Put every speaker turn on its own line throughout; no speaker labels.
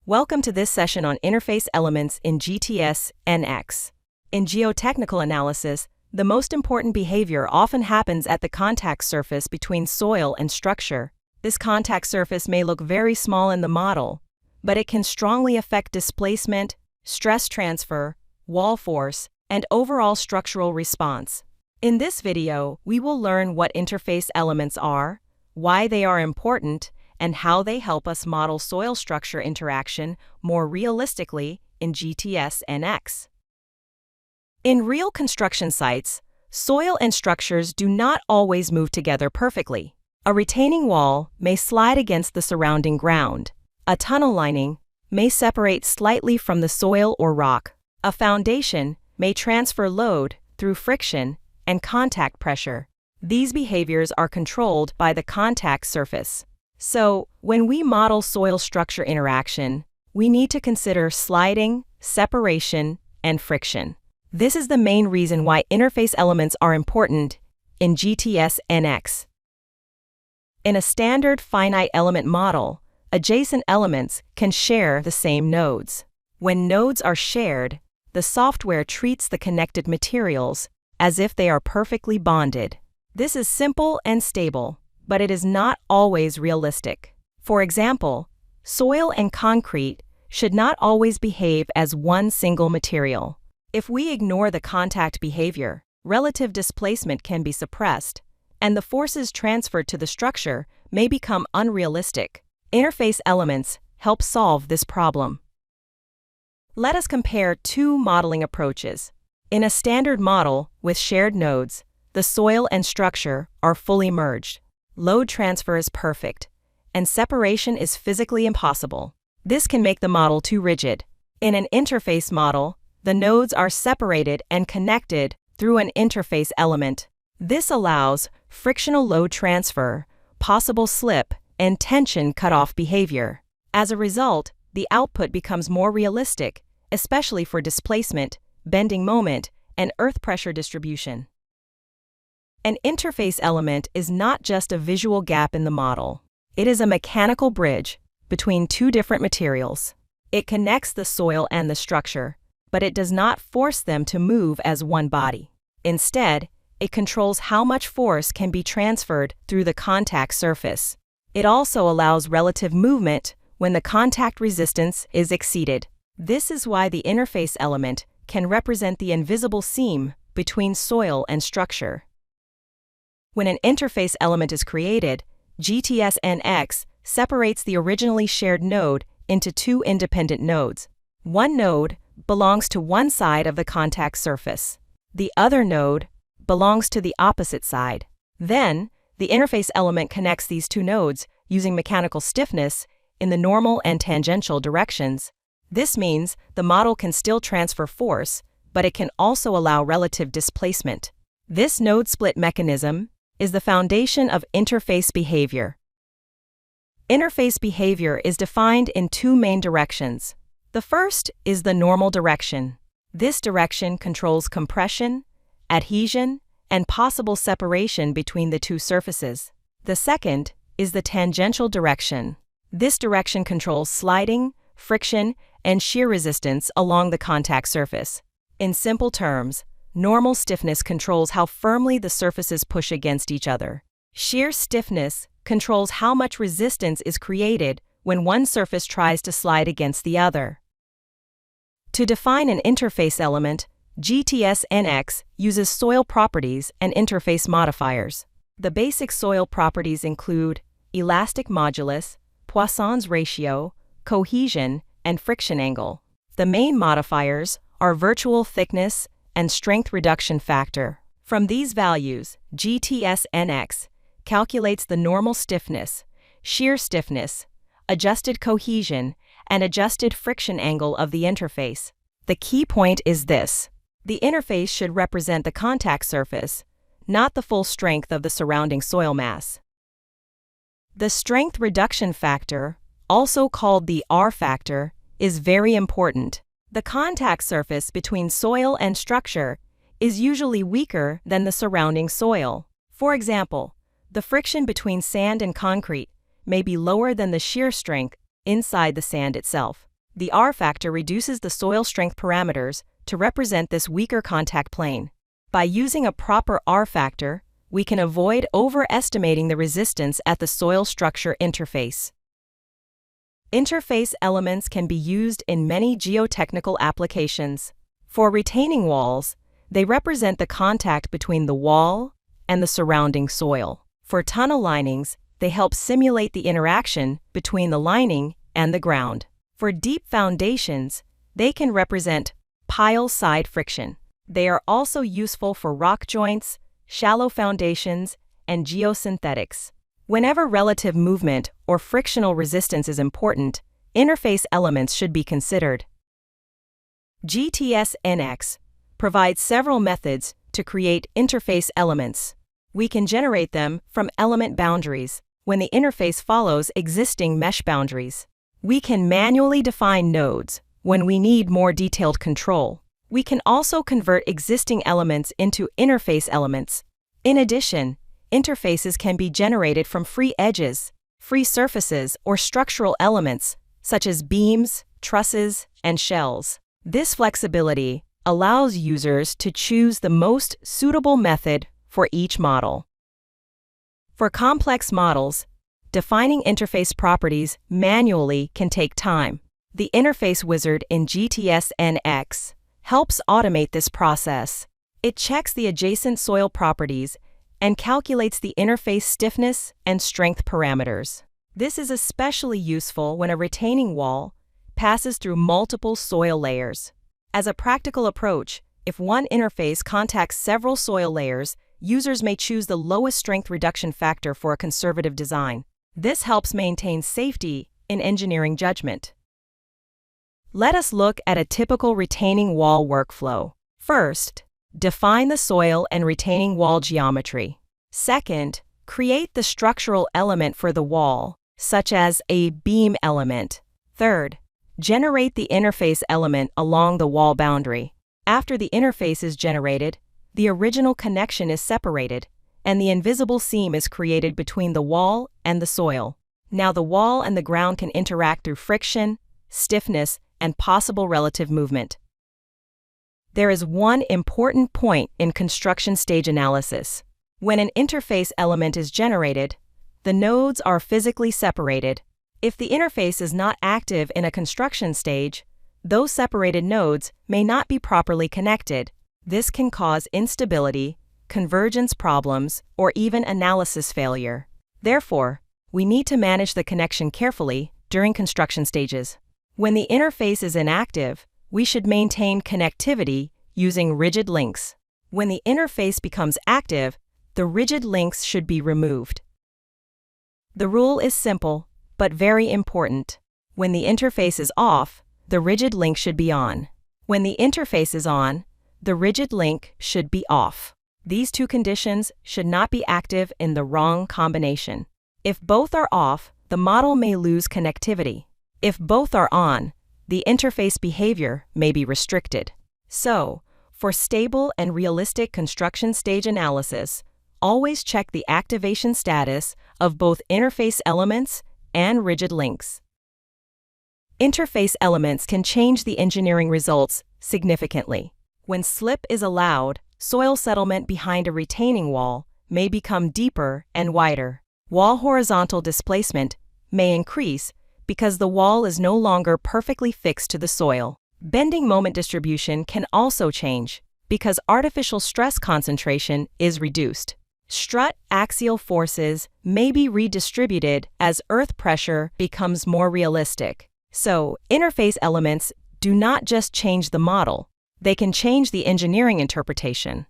Welcome to this session on interface elements in GTS NX. In geotechnical analysis, the most important behavior often happens at the contact surface between soil and structure. This contact surface may look very small in the model, but it can strongly affect displacement, stress transfer, wall force, and overall structural response. In this video, we will learn what interface elements are, why they are important, and how they help us model soil structure interaction more realistically in GTS NX. In real construction sites, soil and structures do not always move together perfectly. A retaining wall may slide against the surrounding ground. A tunnel lining may separate slightly from the soil or rock. A foundation may transfer load through friction and contact pressure. These behaviors are controlled by the contact surface. So, when we model soil structure interaction, we need to consider sliding, separation, and friction. This is the main reason why interface elements are important in GTS NX. In a standard finite element model, adjacent elements can share the same nodes. When nodes are shared, the software treats the connected materials as if they are perfectly bonded. This is simple and stable, but it is not always realistic. For example, soil and concrete should not always behave as one single material. If we ignore the contact behavior, relative displacement can be suppressed, and the forces transferred to the structure may become unrealistic. Interface elements help solve this problem. Let us compare two modeling approaches. In a standard model with shared nodes, the soil and structure are fully merged. Load transfer is perfect, and separation is physically impossible. This can make the model too rigid. In an interface model, the nodes are separated and connected through an interface element. This allows frictional load transfer, possible slip, and tension cutoff behavior. As a result, the output becomes more realistic, especially for displacement, bending moment, and earth pressure distribution. An interface element is not just a visual gap in the model. It is a mechanical bridge between two different materials. It connects the soil and the structure, but it does not force them to move as one body. Instead, it controls how much force can be transferred through the contact surface. It also allows relative movement when the contact resistance is exceeded. This is why the interface element can represent the invisible seam between soil and structure. When an interface element is created, GTS NX separates the originally shared node into two independent nodes. One node belongs to one side of the contact surface. The other node belongs to the opposite side. Then, the interface element connects these two nodes using mechanical stiffness in the normal and tangential directions. This means the model can still transfer force, but it can also allow relative displacement. This node split mechanism is the foundation of interface behavior. Interface behavior is defined in two main directions. The first is the normal direction. This direction controls compression, adhesion, and possible separation between the two surfaces. The second is the tangential direction. This direction controls sliding, friction, and shear resistance along the contact surface. In simple terms, normal stiffness controls how firmly the surfaces push against each other. Shear stiffness controls how much resistance is created when one surface tries to slide against the other. To define an interface element, GTS NX uses soil properties and interface modifiers. The basic soil properties include elastic modulus, Poisson's ratio, cohesion, and friction angle. The main modifiers are virtual thickness and strength reduction factor. From these values, GTS NX calculates the normal stiffness, shear stiffness, adjusted cohesion, and adjusted friction angle of the interface. The key point is this: the interface should represent the contact surface, not the full strength of the surrounding soil mass. The strength reduction factor, also called the R factor, is very important. The contact surface between soil and structure is usually weaker than the surrounding soil. For example, the friction between sand and concrete may be lower than the shear strength inside the sand itself. The R factor reduces the soil strength parameters to represent this weaker contact plane. By using a proper R factor, we can avoid overestimating the resistance at the soil structure interface. Interface elements can be used in many geotechnical applications. For retaining walls, they represent the contact between the wall and the surrounding soil. For tunnel linings, they help simulate the interaction between the lining and the ground. For deep foundations, they can represent pile-side friction. They are also useful for rock joints, shallow foundations, and geosynthetics. Whenever relative movement or frictional resistance is important, interface elements should be considered. GTS NX provides several methods to create interface elements. We can generate them from element boundaries when the interface follows existing mesh boundaries. We can manually define nodes when we need more detailed control. We can also convert existing elements into interface elements. In addition, interfaces can be generated from free edges, free surfaces, or structural elements, such as beams, trusses, and shells. This flexibility allows users to choose the most suitable method for each model. For complex models, defining interface properties manually can take time. The Interface Wizard in GTS NX helps automate this process. It checks the adjacent soil properties and calculates the interface stiffness and strength parameters. This is especially useful when a retaining wall passes through multiple soil layers. As a practical approach, if one interface contacts several soil layers, users may choose the lowest strength reduction factor for a conservative design. This helps maintain safety in engineering judgment. Let us look at a typical retaining wall workflow. First, define the soil and retaining wall geometry. Second, create the structural element for the wall, such as a beam element. Third, generate the interface element along the wall boundary. After the interface is generated, the original connection is separated, and the invisible seam is created between the wall and the soil. Now the wall and the ground can interact through friction, stiffness, and possible relative movement. There is one important point in construction stage analysis. When an interface element is generated, the nodes are physically separated. If the interface is not active in a construction stage, those separated nodes may not be properly connected. This can cause instability, convergence problems, or even analysis failure. Therefore, we need to manage the connection carefully during construction stages. When the interface is inactive, we should maintain connectivity using rigid links. When the interface becomes active, the rigid links should be removed. The rule is simple, but very important. When the interface is off, the rigid link should be on. When the interface is on, the rigid link should be off. These two conditions should not be active in the wrong combination. If both are off, the model may lose connectivity. If both are on, the interface behavior may be restricted. So, for stable and realistic construction stage analysis, always check the activation status of both interface elements and rigid links. Interface elements can change the engineering results significantly. When slip is allowed, soil settlement behind a retaining wall may become deeper and wider. Wall horizontal displacement may increase because the wall is no longer perfectly fixed to the soil. Bending moment distribution can also change because artificial stress concentration is reduced. Strut axial forces may be redistributed as earth pressure becomes more realistic. So, interface elements do not just change the model, they can change the engineering interpretation.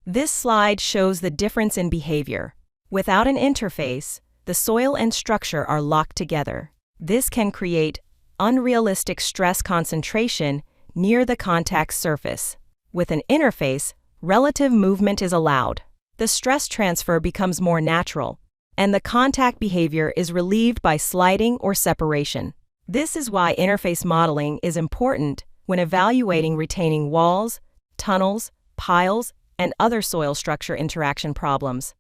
This slide shows the difference in behavior. Without an interface, the soil and structure are locked together. This can create unrealistic stress concentration near the contact surface. With an interface, relative movement is allowed. The stress transfer becomes more natural, and the contact behavior is relieved by sliding or separation. This is why interface modeling is important when evaluating retaining walls, tunnels, piles, and other soil structure interaction problems.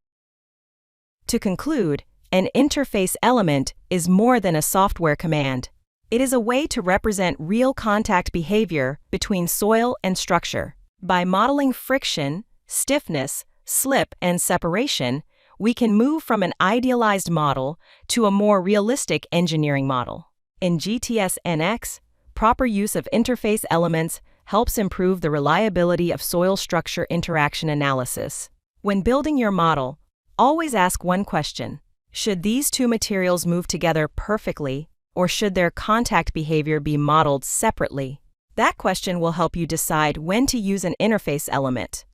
To conclude, an interface element is more than a software command. It is a way to represent real contact behavior between soil and structure. By modeling friction, stiffness, slip, and separation, we can move from an idealized model to a more realistic engineering model. In GTS NX, proper use of interface elements helps improve the reliability of soil structure interaction analysis. When building your model, always ask one question: should these two materials move together perfectly, or should their contact behavior be modeled separately? That question will help you decide when to use an interface element.